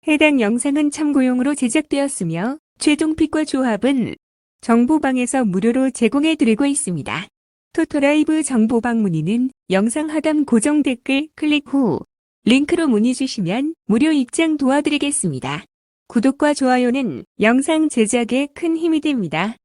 해당 영상은 참고용으로 제작되었으며 최종 픽과 조합은 정보방에서 무료로 제공해드리고 있습니다. 토토라이브 정보방 문의는 영상 하단 고정 댓글 클릭 후 링크로 문의 주시면 무료 입장 도와드리겠습니다. 구독과 좋아요는 영상 제작에 큰 힘이 됩니다.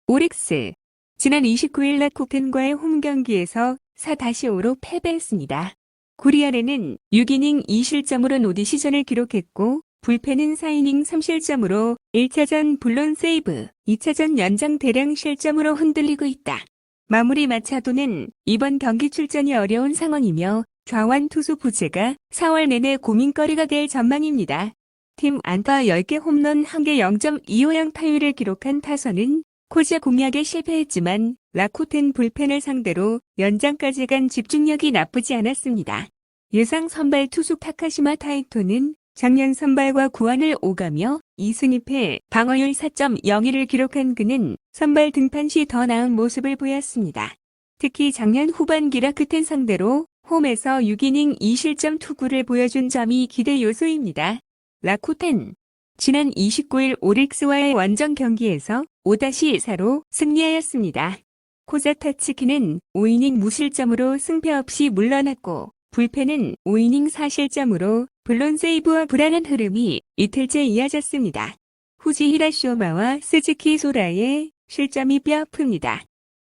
오릭스 지난 29일 라쿠텐과의 홈경기에서 4-5로 패배했습니다. 구리아레는 6이닝 2실점으로 노디 시전을 기록했고 불펜은 4이닝 3실점으로 1차전 불론 세이브, 2차전 연장 대량 실점으로 흔들리고 있다. 마무리 마차도는 이번 경기 출전이 어려운 상황이며 좌완 투수 부재가 4월 내내 고민거리가 될 전망입니다. 팀 안타 10개 홈런 1개 0.25양 타율을 기록한 타선은 코자 공략에 실패했지만 라쿠텐 불펜을 상대로 연장까지 간 집중력이 나쁘지 않았습니다. 예상 선발 투수 타카시마 타이토는 작년 선발과 구안을 오가며 2승 2패 방어율 4.01을 기록한 그는 선발 등판 시 더 나은 모습을 보였습니다. 특히 작년 후반기 라쿠텐 상대로 홈에서 6이닝 2실점 투구를 보여준 점이 기대 요소입니다. 라쿠텐 지난 29일 오릭스와의 원정 경기에서 5-4로 승리하였습니다. 코자 타츠키는 5이닝 무실점으로 승패 없이 물러났고 불펜은 5이닝 4실점으로 블론 세이브와 불안한 흐름이 이틀째 이어졌습니다. 후지 히라시오마와 스즈키 소라의 실점이 뼈아픕니다.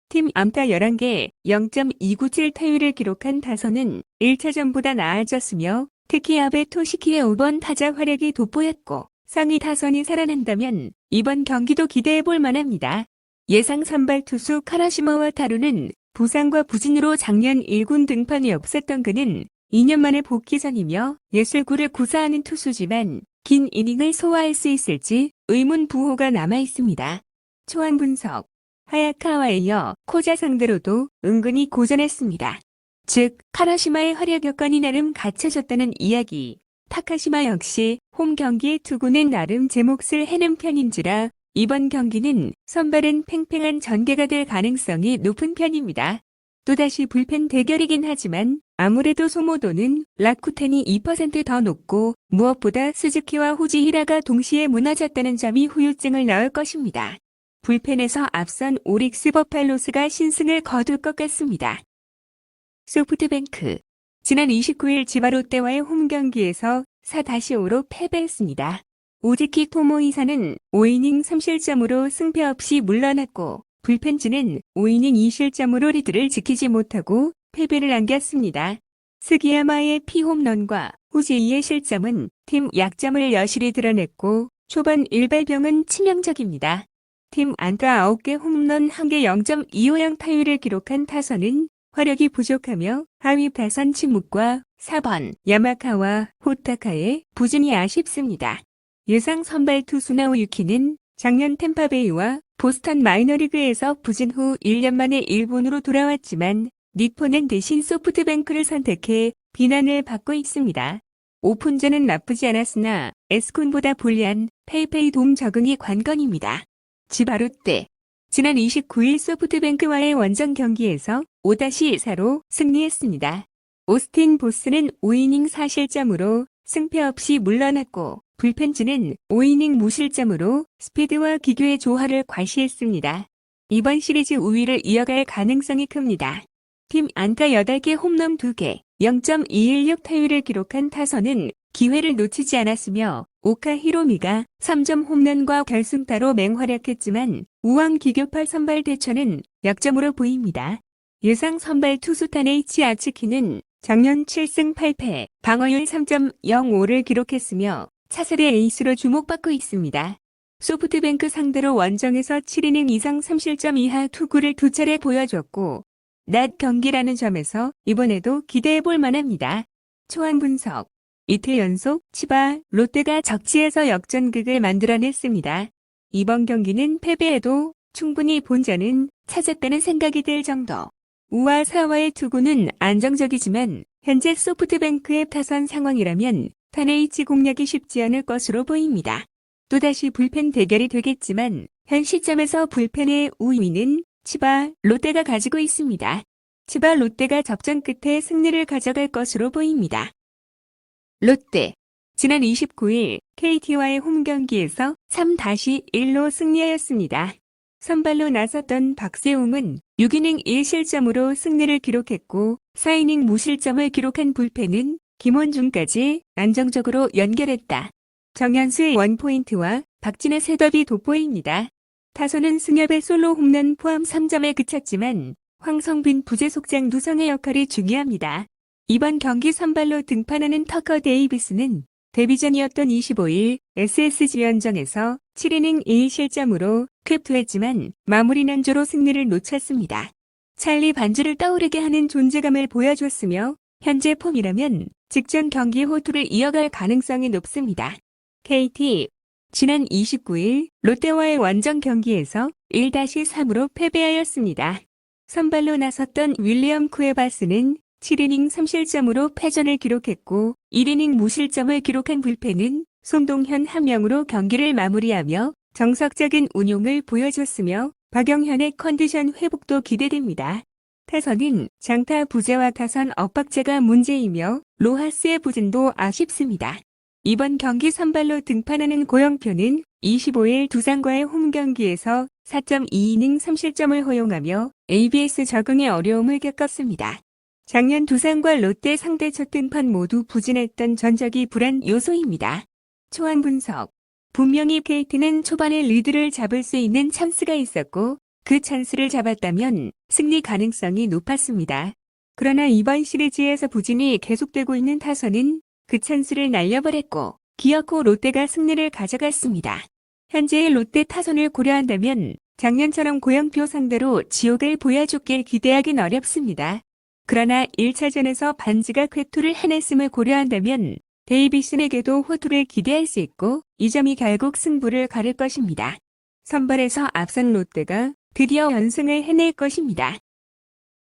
팀 안타 11개 0.297 타율을 기록한 타선은 1차전보다 나아졌으며 특히 아베 토시키의 5번 타자 활약이 돋보였고 상위 타선이 살아난다면 이번 경기도 기대해볼 만합니다. 예상 선발 투수 카라시마와 타루는 부상과 부진으로 작년 1군 등판이 없었던 그는 2년 만에 복귀전이며 예술구를 구사하는 투수지만 긴 이닝을 소화할 수 있을지 의문 부호가 남아있습니다. 초안 분석 하야카와에 이어 코자 상대로도 은근히 고전했습니다. 즉 카라시마의 활약 여건이 나름 갖춰졌다는 이야기. 타카시마 역시 홈 경기의 투구는 나름 제 몫을 해낸 편인지라 이번 경기는 선발은 팽팽한 전개가 될 가능성이 높은 편입니다. 또다시 불펜 대결이긴 하지만 아무래도 소모도는 라쿠텐이 2% 더 높고 무엇보다 스즈키와 후지히라가 동시에 무너졌다는 점이 후유증을 넣을 것입니다. 불펜에서 앞선 오릭스 버팔로스가 신승을 거둘 것 같습니다. 소프트뱅크 지난 29일 지바 롯데와의 홈경기에서 4-5로 패배했습니다. 오지키 토모이사는 5이닝 3실점으로 승패 없이 물러났고 불펜진은 5이닝 2실점으로 리드를 지키지 못하고 패배를 안겼습니다. 스기야마의 피홈런과 후지이의 실점은 팀 약점을 여실히 드러냈고 초반 일발병은 치명적입니다. 팀 안타 9개 홈런 1개 0.25양 타율을 기록한 타선은 화력이 부족하며 하위 타선 침묵과 4번 야마카와 호타카의 부진이 아쉽습니다. 예상 선발 투수 나오유키는 작년 템파베이와 보스턴 마이너리그에서 부진 후 1년 만에 일본으로 돌아왔지만 니포는 대신 소프트뱅크를 선택해 비난을 받고 있습니다. 오픈전은 나쁘지 않았으나 에스콘보다 불리한 페이페이 돔 적응이 관건입니다. 지바 롯데 지난 29일 소프트뱅크와의 원정 경기에서 5-4로 승리했습니다. 오스틴 보스는 5이닝 4실점으로 승패 없이 물러났고 불펜진은 5이닝 무실점으로 스피드와 기교의 조화를 과시했습니다. 이번 시리즈 우위를 이어갈 가능성이 큽니다. 팀 안타 8개 홈런 2개 0.216 타율을 기록한 타선은 기회를 놓치지 않았으며 오카 히로미가 3점 홈런과 결승타로 맹활약했지만 우왕 기교파 선발 대처는 약점으로 보입니다. 예상 선발 투수 타네이치 아츠키는 작년 7승 8패 방어율 3.05를 기록했으며 차세대 에이스로 주목받고 있습니다. 소프트뱅크 상대로 원정에서 7이닝 이상 3실점 이하 투구를 2차례 보여줬고 낮 경기라는 점에서 이번에도 기대해볼 만합니다. 초안 분석 이틀 연속 치바 롯데가 적지에서 역전극을 만들어냈습니다. 이번 경기는 패배해도 충분히 본전은 찾았다는 생각이 들 정도. 우와 사와의 투구는 안정적이지만 현재 소프트뱅크의 타선 상황이라면 타네이치 공략이 쉽지 않을 것으로 보입니다. 또다시 불펜 대결이 되겠지만 현 시점에서 불펜의 우위는 치바 롯데가 가지고 있습니다. 치바 롯데가 접전 끝에 승리를 가져갈 것으로 보입니다. 롯데 지난 29일 KT와의 홈 경기에서 3-1로 승리하였습니다. 선발로 나섰던 박세웅은 6이닝 1실점으로 승리를 기록했고 4이닝 무실점을 기록한 불펜은 김원중까지 안정적으로 연결했다. 정현수의 원포인트와 박진의 셋업이 돋보입니다. 타선은 승엽의 솔로 홈런 포함 3점에 그쳤지만 황성빈 부재 속장 두성의 역할이 중요합니다. 이번 경기 선발로 등판하는 터커 데이비스는 데뷔전이었던 25일 SSG연전에서 7이닝 1실점으로 쾌투했지만 마무리 난조로 승리를 놓쳤습니다. 찰리 반주를 떠오르게 하는 존재감을 보여줬으며 현재 폼이라면 직전 경기 호투를 이어갈 가능성이 높습니다. KT 지난 29일 롯데와의 원정 경기에서 1-3으로 패배하였습니다. 선발로 나섰던 윌리엄 쿠에바스는 7이닝 3실점으로 패전을 기록했고 1이닝 무실점을 기록한 불펜은 손동현 한 명으로 경기를 마무리하며 정석적인 운용을 보여줬으며 박영현의 컨디션 회복도 기대됩니다. 타선은 장타 부재와 타선 엇박자가 문제이며 로하스의 부진도 아쉽습니다. 이번 경기 선발로 등판하는 고영표는 25일 두산과의 홈 경기에서 4.2이닝 3실점을 허용하며 ABS 적응에 어려움을 겪었습니다. 작년 두산과 롯데 상대 첫 등판 모두 부진했던 전적이 불안 요소입니다. 초안 분석. 분명히 KT는 초반에 리드를 잡을 수 있는 찬스가 있었고 그 찬스를 잡았다면 승리 가능성이 높았습니다. 그러나 이번 시리즈에서 부진이 계속되고 있는 타선은 그 찬스를 날려버렸고 기어코 롯데가 승리를 가져갔습니다. 현재의 롯데 타선을 고려한다면 작년처럼 고영표 상대로 지옥을 보여줬길 기대하긴 어렵습니다. 그러나 1차전에서 반지가 쾌투를 해냈음을 고려한다면 데이비슨에게도 호투를 기대할 수 있고 이 점이 결국 승부를 가를 것입니다. 선발에서 앞선 롯데가 드디어 연승을 해낼 것입니다.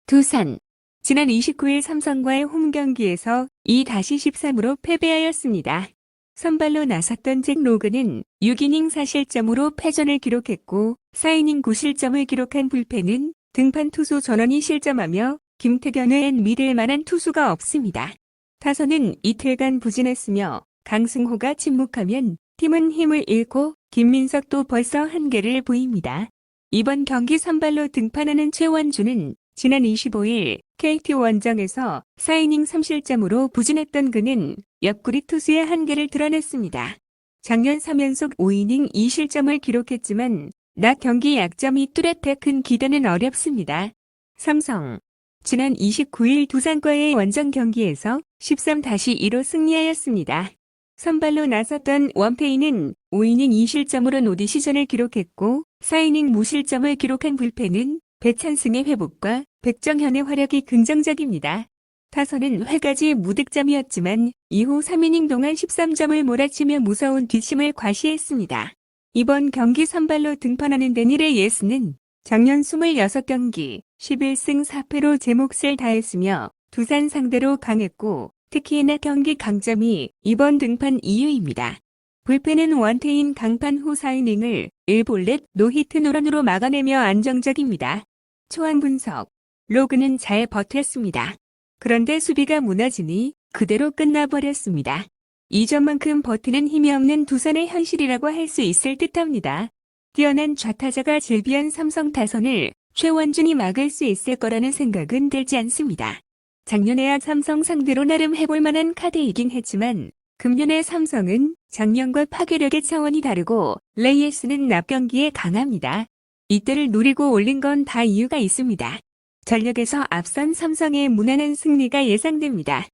두산 지난 29일 삼성과의 홈 경기에서 2-13으로 패배하였습니다. 선발로 나섰던 잭 로그는 6이닝 4실점으로 패전을 기록했고 4이닝 9실점을 기록한 불펜은 등판 투수 전원이 실점하며 김태견 외엔 믿을 만한 투수가 없습니다. 타선은 이틀간 부진했으며 강승호가 침묵하면 팀은 힘을 잃고 김민석도 벌써 한계를 보입니다. 이번 경기 선발로 등판하는 최원주는 지난 25일 KT 원정에서 4이닝 3실점으로 부진했던 그는 옆구리 투수의 한계를 드러냈습니다. 작년 3연속 5이닝 2실점을 기록했지만 낮 경기 약점이 뚜렷해 큰 기대는 어렵습니다. 삼성 지난 29일 두산과의 원정 경기에서 13-2로 승리하였습니다. 선발로 나섰던 원페이는 5이닝 2실점으로 노디 시전을 기록했고 4이닝 무실점을 기록한 불펜은 배찬승의 회복과 백정현의 활약이 긍정적입니다. 타선은 회까지 무득점이었지만 이후 3이닝 동안 13점을 몰아치며 무서운 뒷심을 과시했습니다. 이번 경기 선발로 등판하는 데니엘 예스는 작년 26경기 11승 4패로 제 몫을 다했으며 두산 상대로 강했고 특히나 경기 강점이 이번 등판 이유입니다. 불펜은 원태인 강판 후 4이닝을 1볼넷 노히트 노런으로 막아내며 안정적입니다. 초안 분석. 로그는 잘 버텼습니다. 그런데 수비가 무너지니 그대로 끝나버렸습니다. 이 점만큼 버티는 힘이 없는 두산의 현실이라고 할 수 있을 듯합니다. 뛰어난 좌타자가 즐비한 삼성 타선을 최원준이 막을 수 있을 거라는 생각은 들지 않습니다. 작년에야 삼성 상대로 나름 해볼 만한 카드이긴 했지만 금년의 삼성은 작년과 파괴력의 차원이 다르고 레이에스는 납경기에 강합니다. 이때를 노리고 올린 건 다 이유가 있습니다. 전력에서 앞선 삼성의 무난한 승리가 예상됩니다.